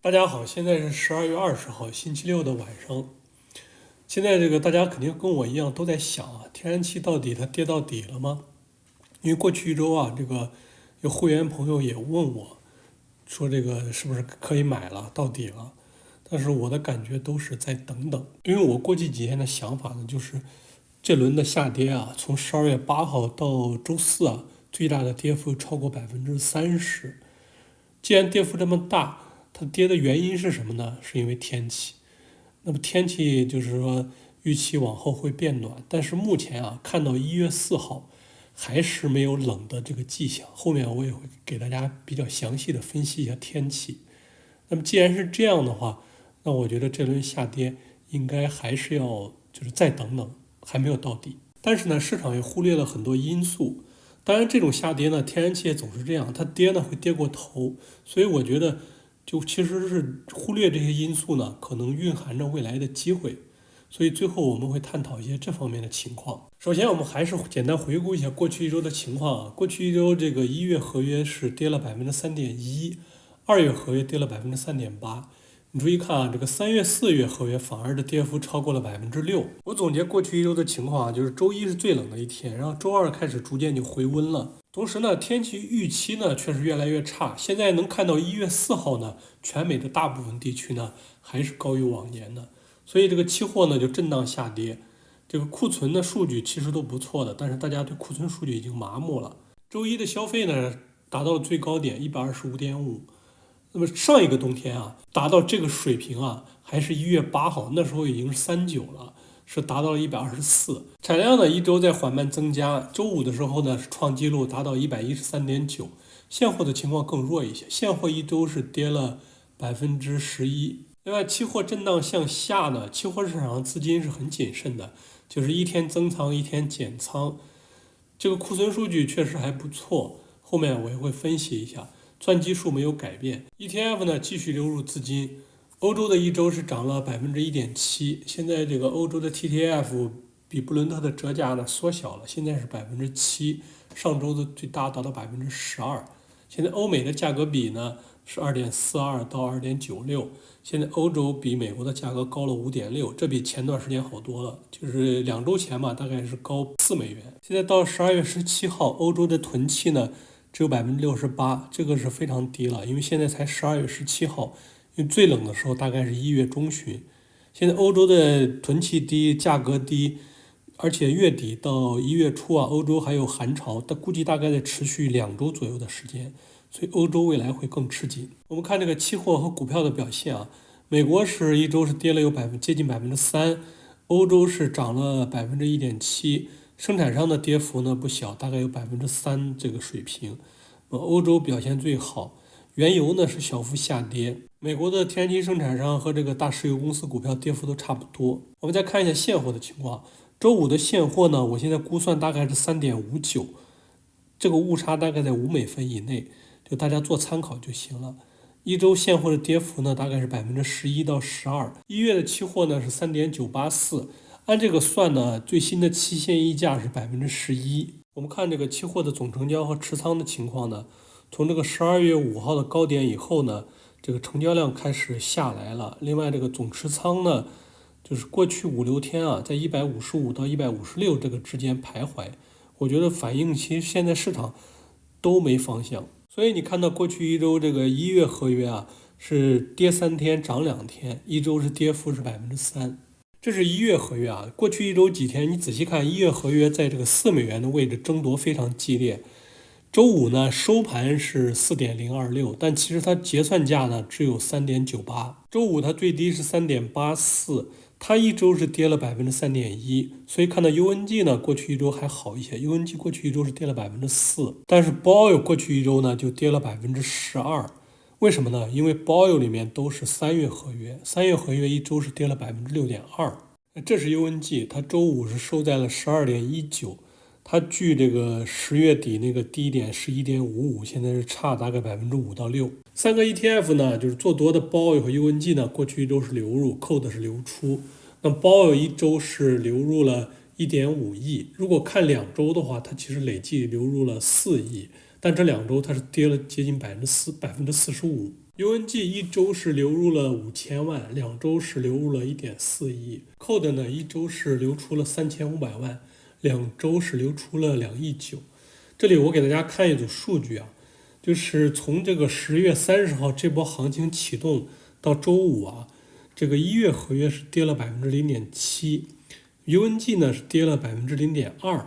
大家好，现在是12月20号，星期六的晚上。现在这个大家肯定跟我一样都在想啊，天然气到底它跌到底了吗？因为过去一周啊，这个有会员朋友也问我说，这个是不是可以买了，到底了？但是我的感觉都是再等等，因为我过去几天的想法呢，就是这轮的下跌啊，从12月8号到周四啊，最大的跌幅超过30%。既然跌幅这么大，它跌的原因是什么呢？是因为天气。那么天气就是说预期往后会变暖，但是目前啊，看到1月4号还是没有冷的这个迹象。后面我也会给大家比较详细的分析一下天气。那么既然是这样的话，那我觉得这轮下跌应该还是要就是再等等，还没有到底。但是呢，市场也忽略了很多因素。当然，这种下跌呢，天然气也总是这样，它跌呢会跌过头，所以我觉得就其实是忽略这些因素呢，可能蕴含着未来的机会。所以最后我们会探讨一些这方面的情况。首先，我们还是简单回顾一下过去一周的情况啊。过去一周，这个1月合约是跌了3.1%，2月合约跌了3.8%。你注意看啊，这个3月、4月合约反而的跌幅超过了6%。我总结过去一周的情况啊，就是周一是最冷的一天，然后周二开始逐渐就回温了。同时呢，天气预期呢确实越来越差。现在能看到1月4号呢，全美的大部分地区呢还是高于往年的，所以这个期货呢就震荡下跌。这个库存的数据其实都不错的，但是大家对库存数据已经麻木了。周一的消费呢达到了最高点125.5。那么上一个冬天啊，达到这个水平啊，还是1月8号，那时候已经是39了，是达到了124。产量呢一周在缓慢增加，周五的时候呢是创纪录，达到113.9。现货的情况更弱一些，现货一周是跌了11%。另外，期货震荡向下呢，期货市场资金是很谨慎的，就是一天增仓一天减仓。这个库存数据确实还不错，后面我也会分析一下。钻基数没有改变 ，ETF 呢继续流入资金。欧洲的一周是涨了1.7%，现在这个欧洲的 TTF 比布伦特的折价呢缩小了，现在是7%，上周的最大达到12%。现在欧美的价格比呢是2.42到2.96，现在欧洲比美国的价格高了5.6，这比前段时间好多了，就是2周前嘛，大概是高$4。现在到12月17号，欧洲的囤气呢只有68%，这个是非常低了，因为现在才12月17号，因为最冷的时候大概是1月中旬。现在欧洲的囤气低，价格低，而且月底到1月初啊，欧洲还有寒潮，但估计大概在持续2周左右的时间，所以欧洲未来会更吃紧。我们看这个期货和股票的表现啊，美国是一周是跌了接近3%，欧洲是涨了1.7%。生产商的跌幅呢不小，大概有3%这个水平。欧洲表现最好，原油呢是小幅下跌。美国的天然气生产商和这个大石油公司股票跌幅都差不多。我们再看一下现货的情况，周五的现货呢，我现在估算大概是3.59，这个误差大概在$5以内，就大家做参考就行了。一周现货的跌幅呢，大概是11%到12%。1月的期货呢是3.984。按这个算呢，最新的期限溢价是11%。我们看这个期货的总成交和持仓的情况呢，从这个12月5号的高点以后呢，这个成交量开始下来了。另外，这个总持仓呢，就是过去5、6天啊，在155到156这个之间徘徊。我觉得反映其实现在市场都没方向。所以你看到过去一周这个1月合约啊，是跌3天涨2天，一周是跌幅是3%。这是1月合约啊，过去一周几天，你仔细看，1月合约在这个$4的位置争夺非常激烈。周五呢收盘是4.026，但其实它结算价呢只有3.98。周五它最低是3.84，它一周是跌了3.1%。所以看到 UNG 呢，过去一周还好一些，UNG 过去一周是跌了4%，但是 BOIL 过去一周呢就跌了12%。为什么呢？因为 BOIL 里面都是3月合约，3月合约一周是跌了6.2%。这是 UNG， 它周五是收在了12.19，它距这个10月底那个低点11.55，现在是差大概5%到6%。三个 ETF 呢，就是做多的 BOIL 和 UNG 呢，过去一周是流入，COD 是流出。那 BOIL 一周是流入了1.5亿，如果看2周的话，它其实累计流入了4亿。但这2周它是跌了接近45%。UNG 一周是流入了5000万，2周是流入了1.4亿。Code 呢，一周是流出了3500万，2周是流出了2.9亿。这里我给大家看一组数据啊，就是从这个10月30号这波行情启动到周五啊，这个1月合约是跌了0.7%，UNG 呢是跌了0.2%，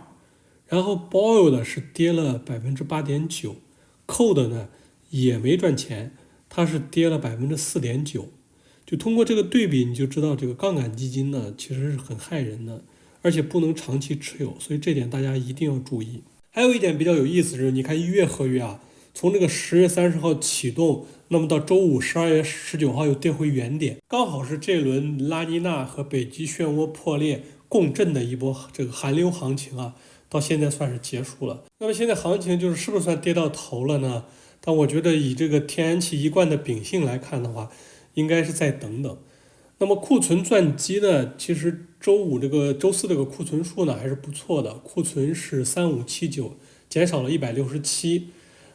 然后 Boil 是跌了8.9%，Code 呢也没赚钱。它是跌了4.9%，就通过这个对比，你就知道这个杠杆基金呢其实是很害人的，而且不能长期持有，所以这点大家一定要注意。还有一点比较有意思是，你看1月合约啊，从这个10月30号启动，那么到周五12月19号又跌回原点，刚好是这轮拉尼娜和北极漩涡破裂共振的一波这个寒流行情啊，到现在算是结束了。那么现在行情是不是算跌到头了呢？但我觉得以这个天然气一贯的秉性来看的话，应该是再等等。那么库存钻机呢，其实周四这个库存数呢还是不错的，库存是3579，减少了167。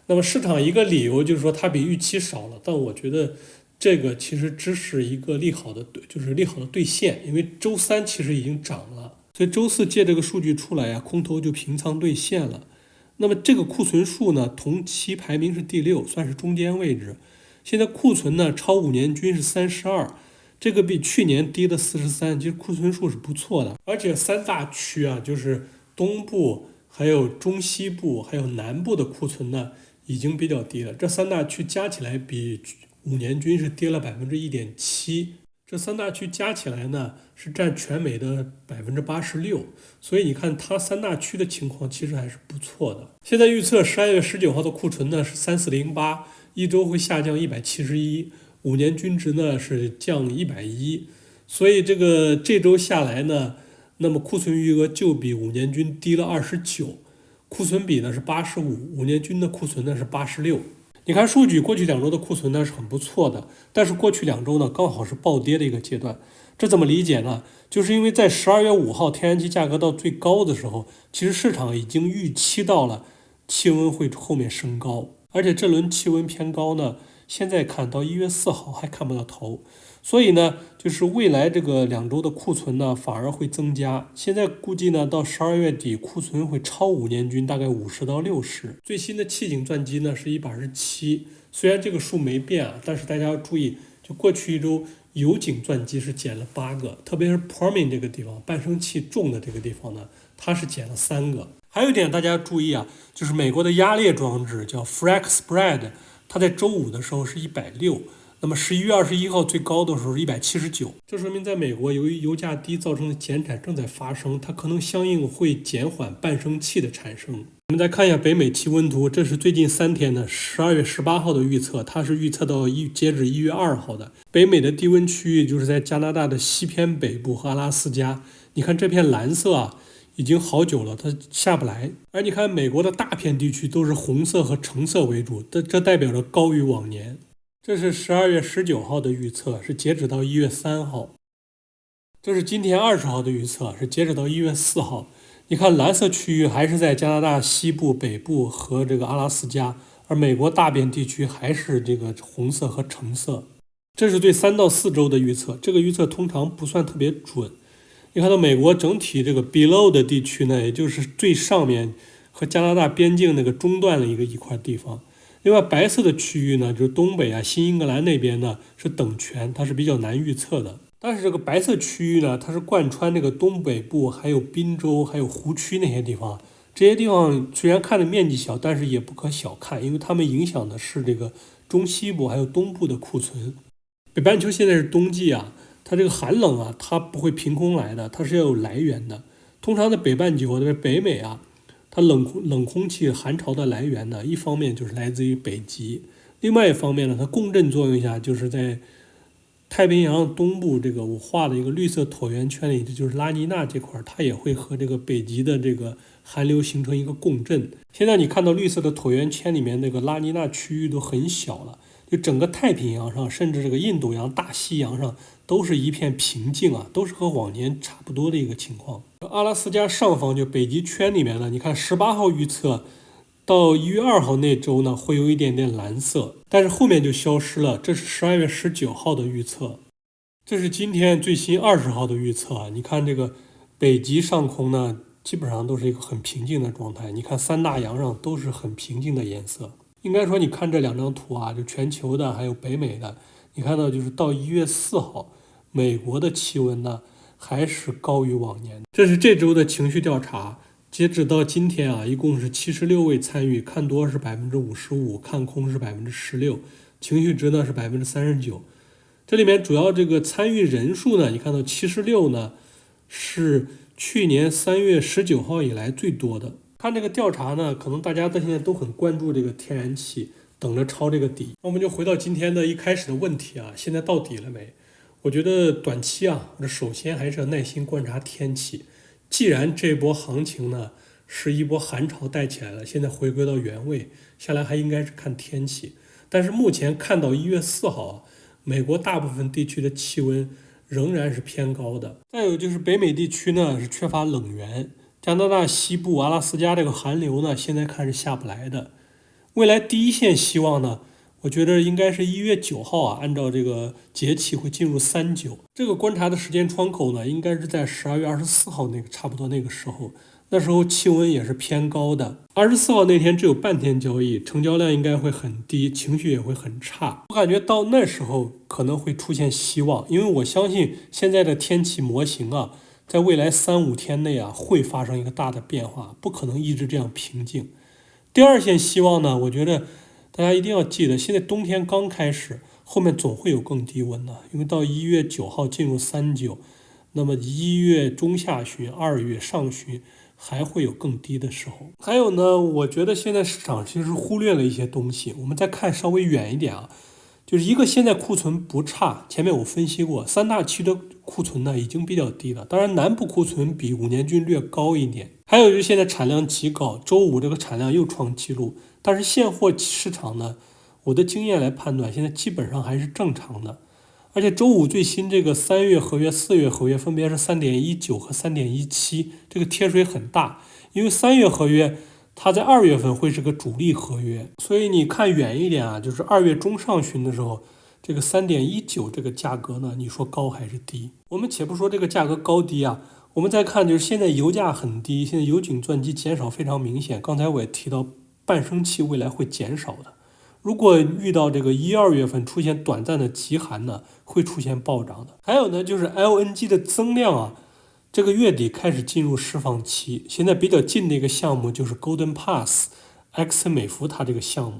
那么市场一个理由就是说它比预期少了，但我觉得这个其实只是一个利好的兑现，因为周三其实已经涨了，所以周四借这个数据出来呀，空头就平仓兑现了。那么这个库存数呢，同期排名是第6，算是中间位置。现在库存呢超5年均是32，这个比去年低了43，其实库存数是不错的。而且3大区啊，就是东部、还有中西部、还有南部的库存呢，已经比较低了。这3大区加起来比5年均是跌了1.7%。这3大区加起来呢，是占全美的86%，所以你看它3大区的情况其实还是不错的。现在预测12月19号的库存呢是3408，一周会下降171，5年均值呢是降110，所以这周下来呢，那么库存余额就比5年均低了29，库存比呢是85，5年均的库存呢是86。你看数据，过去2周的库存呢是很不错的，但是过去2周呢刚好是暴跌的一个阶段，这怎么理解呢？就是因为在12月5号天然气价格到最高的时候，其实市场已经预期到了气温会后面升高，而且这轮气温偏高呢，现在看到1月4号还看不到头，所以呢，就是未来这个2周的库存呢反而会增加。现在估计呢，到12月底库存会超5年均，大概50到60。最新的气井钻机呢是127，虽然这个数没变啊，但是大家要注意，就过去1周油井钻机是减了8个，特别是 Permian 这个地方，半升气重的这个地方呢，它是减了3个。还有一点大家注意啊，就是美国的压裂装置叫 Frac Spread， 它在周五的时候是160。那么11月21号最高的时候是179，这说明在美国由于油价低造成的减产正在发生，它可能相应会减缓半升气的产生。我们再看一下北美气温图，这是最近3天的12月18号的预测，它是预测到截止1月2号的。北美的低温区域就是在加拿大的西偏北部和阿拉斯加，你看这片蓝色啊，已经好久了，它下不来。而你看美国的大片地区都是红色和橙色为主，这代表着高于往年。这是12月19号的预测，是截止到1月3号。这是今天20号的预测，是截止到1月4号。你看蓝色区域还是在加拿大西部、北部和这个阿拉斯加，而美国大片地区还是这个红色和橙色。这是对3到4周的预测，这个预测通常不算特别准。你看到美国整体这个 below 的地区呢，也就是最上面和加拿大边境那个中段的一块地方。另外白色的区域呢，就是东北啊、新英格兰那边呢是等权，它是比较难预测的。但是这个白色区域呢，它是贯穿这个东北部，还有滨州、还有湖区那些地方。这些地方虽然看的面积小，但是也不可小看，因为它们影响的是这个中西部还有东部的库存。北半球现在是冬季啊，它这个寒冷啊，它不会凭空来的，它是要有来源的。通常在北半球，在北美啊，它冷空气寒潮的来源呢，一方面就是来自于北极，另外一方面呢，它共振作用下，就是在太平洋东部这个我画的一个绿色椭圆圈里，就是拉尼娜这块，它也会和这个北极的这个寒流形成一个共振。现在你看到绿色的椭圆圈里面那个拉尼娜区域都很小了，就整个太平洋上，甚至这个印度洋、大西洋上都是一片平静啊，都是和往年差不多的一个情况。阿拉斯加上方就北极圈里面呢，你看18号预测到1月2号那周呢，会有一点点蓝色，但是后面就消失了。这是12月19号的预测，这是今天最新20号的预测啊。你看这个北极上空呢，基本上都是一个很平静的状态。你看三大洋上都是很平静的颜色。应该说，你看这两张图啊，就全球的还有北美的，你看到就是到1月4号，美国的气温呢还是高于往年。这是这周的情绪调查。截止到今天啊，一共是76位参与，看多是55%，看空是16%，情绪值呢是39%。这里面主要这个参与人数呢，你看到76呢是去年3月19号以来最多的。看这个调查呢，可能大家到现在都很关注这个天然气，等着抄这个底。那我们就回到今天的一开始的问题啊，现在到底了没？我觉得短期啊，首先还是要耐心观察天气。既然这波行情呢是一波寒潮带起来了，现在回归到原位，下来还应该是看天气。但是目前看到1月4号啊，美国大部分地区的气温仍然是偏高的。再有就是北美地区呢是缺乏冷源，加拿大西部、阿拉斯加这个寒流呢现在看是下不来的。未来第一线希望呢，我觉得应该是1月9号啊，按照这个节气会进入39，这个观察的时间窗口呢，应该是在12月24号那个差不多那个时候，那时候气温也是偏高的。24号那天只有半天交易，成交量应该会很低，情绪也会很差。我感觉到那时候可能会出现希望，因为我相信现在的天气模型啊，在未来3-5天内啊会发生一个大的变化，不可能一直这样平静。第二线希望呢，我觉得大家一定要记得，现在冬天刚开始，后面总会有更低温的，因为到1月9号进入39，那么1月中下旬、2月上旬还会有更低的时候。还有呢，我觉得现在市场其实忽略了一些东西，我们再看稍微远一点啊，就是一个现在库存不差，前面我分析过，三大区的库存呢已经比较低了，当然南部库存比5年均略高一点。还有就是现在产量极高，周五这个产量又创纪录，但是现货市场呢，我的经验来判断，现在基本上还是正常的。而且周五最新这个3月合约、4月合约分别是3.19和3.17，这个贴水很大，因为3月合约它在2月份会是个主力合约，所以你看远一点啊，就是2月中上旬的时候，这个3.19这个价格呢，你说高还是低？我们且不说这个价格高低啊，我们再看就是现在油价很低，现在油井钻机减少非常明显。刚才我也提到，半升期未来会减少的。如果遇到这个1、2月份出现短暂的极寒呢，会出现暴涨的。还有呢，就是 LNG 的增量啊，这个月底开始进入释放期。现在比较近的一个项目就是 Golden Pass， 埃克森美孚它这个项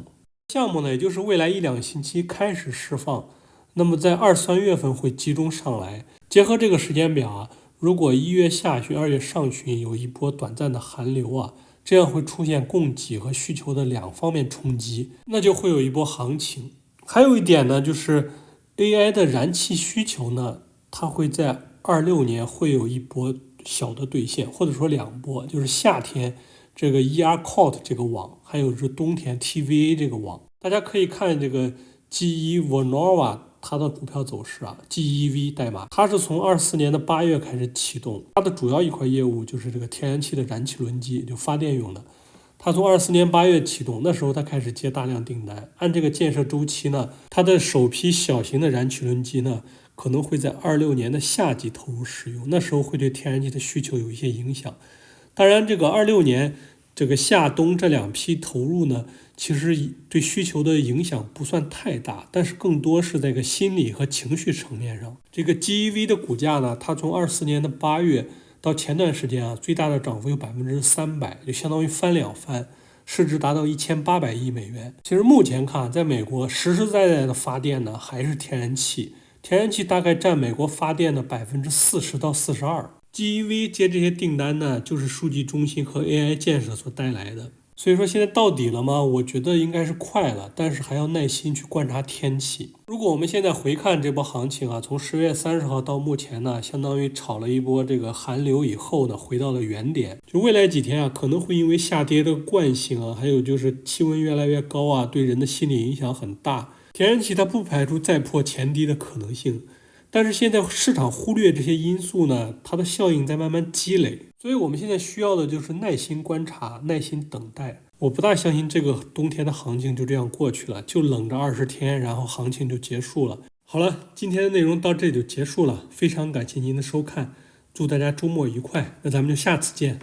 目呢，也就是未来1-2星期开始释放，那么在2、3月份会集中上来。结合这个时间表啊，如果1月下旬、2月上旬有一波短暂的寒流啊，这样会出现供给和需求的两方面冲击，那就会有一波行情。还有一点呢，就是 AI 的燃气需求呢，它会在26年会有一波小的兑现，或者说2波，就是夏天这个 ERCOT 这个网，还有是冬天 TVA 这个网。大家可以看这个 GE Vernova它的股票走势啊 ，GEV 代码，它是从24年的8月开始启动，它的主要一块业务就是这个天然气的燃气轮机，就发电用的。它从24年8月启动，那时候它开始接大量订单。按这个建设周期呢，它的首批小型的燃气轮机呢，可能会在26年的夏季投入使用，那时候会对天然气的需求有一些影响。当然，这个26年这个夏冬这2批投入呢，其实对需求的影响不算太大，但是更多是在个心理和情绪层面上。这个 GEV 的股价呢，它从24年的8月到前段时间啊，最大的涨幅有300%，就相当于翻2番，市值达到1800亿美元。其实目前看，在美国实实在在的发电呢，还是天然气，天然气大概占美国发电的40%到42%。GEV 接这些订单呢，就是数据中心和 AI 建设所带来的。所以说现在到底了吗？我觉得应该是快了，但是还要耐心去观察天气。如果我们现在回看这波行情啊，从10月30号到目前呢，相当于炒了一波这个寒流以后呢，回到了原点。就未来几天啊，可能会因为下跌的惯性啊，还有就是气温越来越高啊，对人的心理影响很大。天然气它不排除再破前低的可能性。但是现在市场忽略这些因素呢，它的效应在慢慢积累，所以我们现在需要的就是耐心观察、耐心等待。我不大相信这个冬天的行情就这样过去了，就冷着20天，然后行情就结束了。好了，今天的内容到这里就结束了，非常感谢您的收看，祝大家周末愉快，那咱们就下次见。